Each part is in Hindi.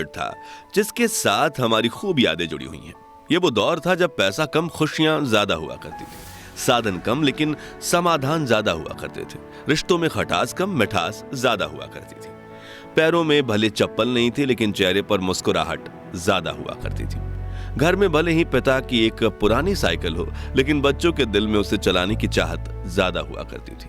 था जिसके साथ हमारी खूब यादें जुड़ी हुई हैं। ये वो दौर था जब पैसा कम, खुशियां ज्यादा हुआ करती थी, साधन कम लेकिन समाधान ज्यादा हुआ करते थे, रिश्तों में खटास कम, मिठास ज्यादा हुआ करती थी। पैरों में भले चप्पल नहीं थी लेकिन चेहरे पर मुस्कुराहट ज्यादा हुआ करती थी। घर में भले ही पिता की एक पुरानी साइकिल हो लेकिन बच्चों के दिल में उसे चलाने की चाहत ज्यादा हुआ करती थी।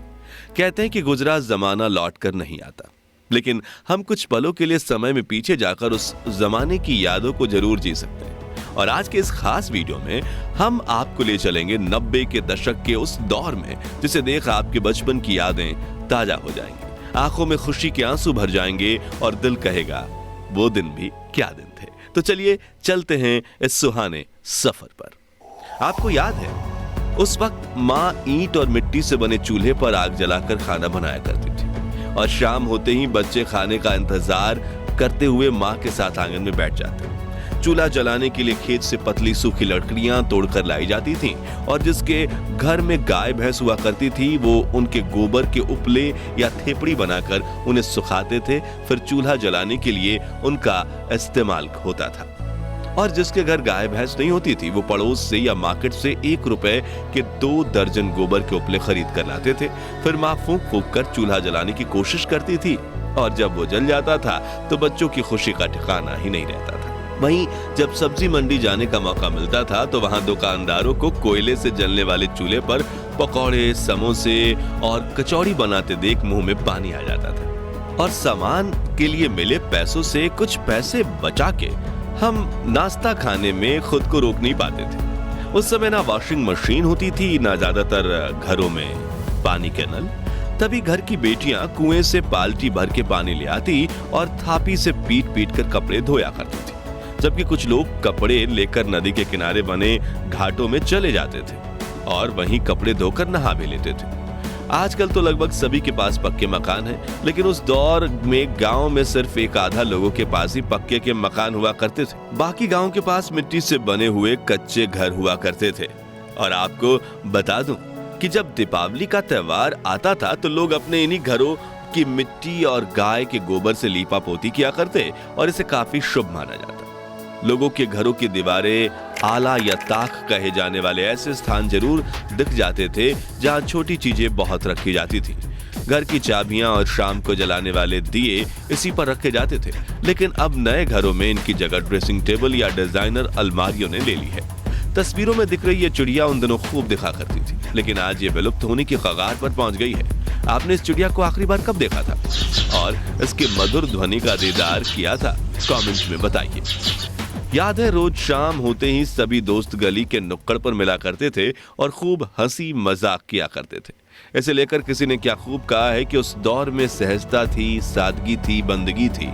कहते हैं कि गुजरा जमाना लौट कर नहीं आता, लेकिन हम कुछ पलों के लिए समय में पीछे जाकर उस जमाने की यादों को जरूर जी सकते हैं। और आज के इस खास वीडियो में हम आपको ले चलेंगे 90 के दशक के उस दौर में जिसे देख आपके बचपन की यादें ताजा हो जाएंगी, आंखों में खुशी के आंसू भर जाएंगे और दिल कहेगा वो दिन भी क्या दिन थे। तो चलिए चलते हैं इस सुहाने सफर पर। आपको याद है उस वक्त माँ ईंट और मिट्टी से बने चूल्हे पर आग जलाकर खाना बनाया करती थी और शाम होते ही बच्चे खाने का इंतजार करते हुए माँ के साथ आंगन में बैठ जाते। चूल्हा जलाने के लिए खेत से पतली सूखी लकड़ियां तोड़कर लाई जाती थीं और जिसके घर में गाय भैंस हुआ करती थी वो उनके गोबर के उपले या थेपड़ी बनाकर उन्हें सुखाते थे। फिर चूल्हा जलाने के लिए उनका इस्तेमाल होता था। और जिसके घर गाय भैंस नहीं होती थी वो पड़ोस से या मार्केट से 1 रुपए के 2 दर्जन गोबर के उपले खरीद कर लाते थे। फिर माँ फूंक फूंक कर चूल्हा जलाने की कोशिश करती थी और जब वो जल जाता था तो बच्चों की खुशी का ठिकाना ही नहीं रहता था। वहीं जब सब्जी मंडी जाने का मौका मिलता था तो वहां दुकानदारों को कोयले से जलने वाले चूल्हे पर पकौड़े, समोसे और कचौड़ी बनाते देख मुंह में पानी आ जाता था। और सामान के लिए मिले पैसों से कुछ पैसे बचा के हम नाश्ता खाने में खुद को रोक नहीं पाते थे। उस समय ना वॉशिंग मशीन होती थी, ना ज्यादातर घरों में पानी के नल। तभी घर की बेटियां कुएं से बाल्टी भर के पानी ले आती और थापी से पीट पीट कर कपड़े धोया करती थी, जबकि कुछ लोग कपड़े लेकर नदी के किनारे बने घाटों में चले जाते थे और वहीं कपड़े धोकर नहा भी लेते थे। आजकल तो लगभग सभी के पास पक्के मकान हैं, लेकिन उस दौर में गांव में सिर्फ एक आधा लोगों के पास ही पक्के के मकान हुआ करते थे। बाकी गांव के पास मिट्टी से बने हुए कच्चे घर हुआ करते थे। और आपको बता दूं कि जब दीपावली का त्योहार आता था तो लोग अपने इन्हीं घरों की मिट्टी और गाय के गोबर से लीपा पोती किया करते और इसे काफी शुभ माना जाता। लोगों के घरों की दीवारें आला या ताक कहे जाने वाले ऐसे स्थान जरूर दिख जाते थे जहां छोटी चीजें बहुत रखी जाती थी। घर की चाबियां और शाम को जलाने वाले दिए इसी पर रखे जाते थे, लेकिन अब नए घरों में इनकी जगह ड्रेसिंग टेबल या डिजाइनर अलमारियों ने ले ली है। तस्वीरों में दिख रही ये चिड़िया उन दिनों खूब दिखा करती थी, लेकिन आज ये विलुप्त होने की कगार पर पहुंच गई है। आपने इस चिड़िया को आखिरी बार कब देखा था और इसके मधुर ध्वनि का दीदार किया था? कमेंट में बताइए। याद है रोज शाम होते ही सभी दोस्त गली के नुक्कड़ पर मिला करते थे और खूब हंसी मजाक किया करते थे। इसे लेकर किसी ने क्या खूब कहा है कि उस दौर में सहजता थी, सादगी थी, बंदगी थी।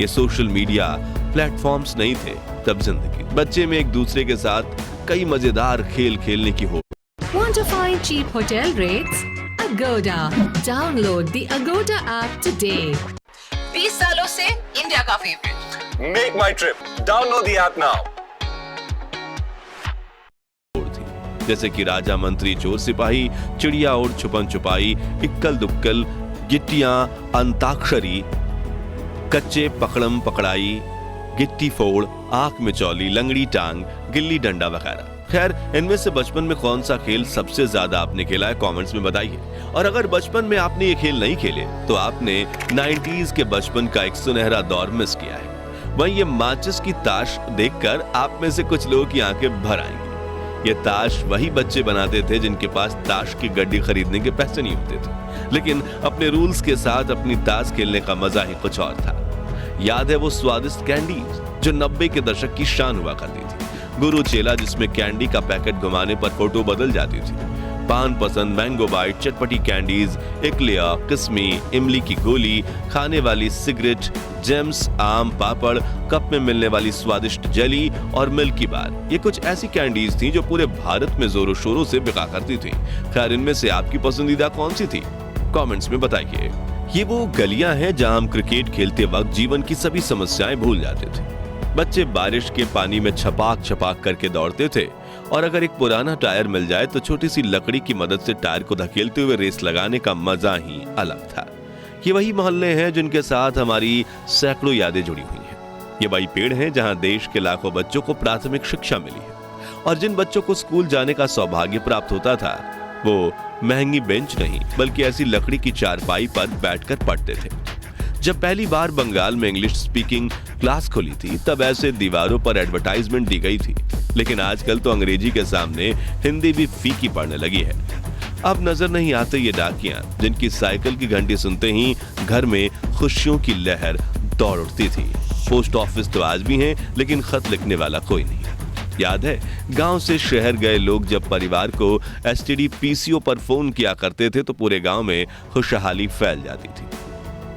ये सोशल मीडिया प्लेटफॉर्म्स नहीं थे तब जिंदगी। बच्चे में एक दूसरे के साथ कई मजेदार खेल खेलने की हो। Want to find cheap hotel rates? Agoda. Download the Agoda app today. 20 सालों से इंडिया का favourite. Make my trip. Download the app now. जैसे कि राजा, मंत्री, चोर, सिपाही, चिड़िया और छुपन छुपाई, इक्कल दुक्कल, गिट्टियां, अंताक्षरी, कच्चे पकड़म पकड़ाई, गिट्टी फोड़, आंख में चौली, लंगड़ी टांग, गिल्ली डंडा वगैरह। खैर, इनमें से बचपन में कौन सा खेल सबसे ज्यादा आपने खेला है कमेंट्स में बताइए। और अगर बचपन में आपने ये खेल नहीं खेले तो आपने 90s के बचपन का एक सुनहरा दौर मिस किया है। वहीं ये माचिस की ताश देखकर आप में से कुछ लोगों की आंखें भर आएंगी। ये ताश वही बच्चे बनाते थे जिनके पास ताश की गड्डी खरीदने के पैसे नहीं होते थे, लेकिन अपने रूल्स के साथ अपनी ताश खेलने का मजा ही कुछ और था। याद है वो स्वादिष्ट कैंडी जो 90 के दशक की शान हुआ करती थी। गुरु चेला जिसमें कैंडी का पैकेट घुमाने पर फोटो बदल जाती थी। पान पसंद, मैंगो बाइट, चटपटी कैंडीज, इकलिया, किस्मी, इमली की गोली, खाने वाली सिगरेट, जेम्स, आम पापड़, कप में मिलने वाली स्वादिष्ट जेली और मिल्की बार। ये कुछ ऐसी कैंडीज थी जो पूरे भारत में जोरों शोरों से बिका करती थी। खैर, इनमें से आपकी पसंदीदा कौन सी थी? कमेंट्स में बताइए। ये वो गलियां हैं जहां हम क्रिकेट खेलते वक्त जीवन की सभी समस्याएं भूल जाते थे। बच्चे बारिश के पानी में छपाक छपाक करके दौड़ते थे और अगर एक पुराना टायर मिल जाए तो छोटी सी लकड़ी की मदद से टायर को धकेलते हुए रेस लगाने का मजा ही अलग था। ये वही मोहल्ले हैं जिनके साथ हमारी सैकड़ों यादें जुड़ी हुई हैं। ये वही पेड़ हैं जहां देश के लाखों बच्चों को प्राथमिक शिक्षा मिली है, और जिन बच्चों को स्कूल जाने का सौभाग्य प्राप्त होता था वो महंगी बेंच नहीं बल्कि ऐसी लकड़ी की चारपाई पर बैठकर पढ़ते थे। जब पहली बार बंगाल में इंग्लिश स्पीकिंग क्लास खुली थी तब ऐसे दीवारों पर एडवर्टाइजमेंट दी गई थी, लेकिन आजकल तो अंग्रेजी के सामने हिंदी भी फीकी पड़ने लगी है। अब नजर नहीं आते ये डाकियां जिनकी साइकिल की घंटी सुनते ही घर में खुशियों की लहर दौड़ उठती थी। पोस्ट ऑफिस तो आज भी हैं, लेकिन खत लिखने वाला कोई नहीं। याद है गांव से शहर गए लोग जब परिवार को एसटीडी पीसीओ पर फोन किया करते थे तो पूरे गांव में खुशहाली फैल जाती थी।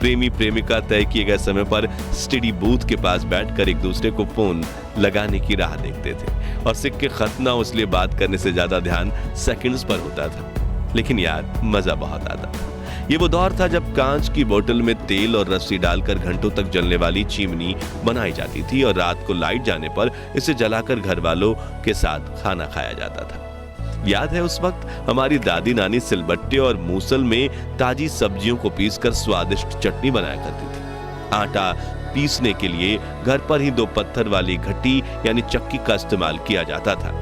प्रेमी प्रेमिका तय किए गए समय पर एसटीडी बूथ के पास बैठकर एक दूसरे को फोन लगाने की राह देखते थे, और सिक्के खत ना इसलिए बात करने से ज्यादा ध्यान सेकंड्स पर होता था। लेकिन यार मजा बहुत आता। ये वो दौर था जब कांच की बोतल में तेल और रस्सी डालकर घंटों तक जलने वाली चिमनी बनाई जाती थी और रात को लाइट जाने पर इसे जलाकर घर वालों के साथ खाना खाया जाता था। याद है उस वक्त हमारी दादी नानी सिलबट्टे और मूसल में ताजी सब्जियों को पीसकर स्वादिष्ट चटनी बनाया करती थी। आटा पीसने के लिए घर पर ही 2 पत्थर वाली घट्टी यानी चक्की का इस्तेमाल किया जाता था।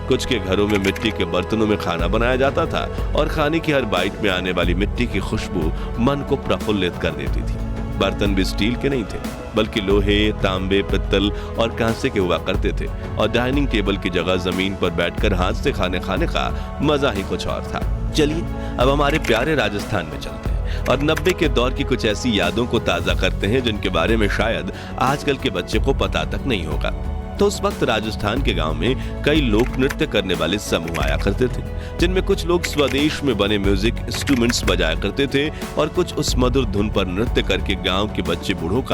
कुछ के घरों में मिट्टी के बर्तनों में खाना बनाया जाता था और खाने की हर बाइट में आने वाली मिट्टी की खुशबू मन को प्रफुल्लित कर देती थी। बर्तन भी स्टील के नहीं थे बल्कि लोहे, तांबे, पित्तल और कांसे के हुआ करते थे, और डाइनिंग टेबल की जगह जमीन पर बैठकर हाथ से खाने का मजा ही कुछ और था। चलिए अब हमारे प्यारे राजस्थान में चलते हैं और 90 के दौर की कुछ ऐसी यादों को ताजा करते हैं जिनके बारे में शायद आजकल के बच्चे को पता तक नहीं होगा। तो उस वक्त राजस्थान के गांव में कई लोक नृत्य करने वाले समूह आया करते थे, जिनमें कुछ लोग स्वदेश में बने म्यूजिक इंस्ट्रूमेंट्स बजाया करते थे और कुछ उस मधुर धुन पर नृत्य करके गांव के बच्चे बूढ़ों का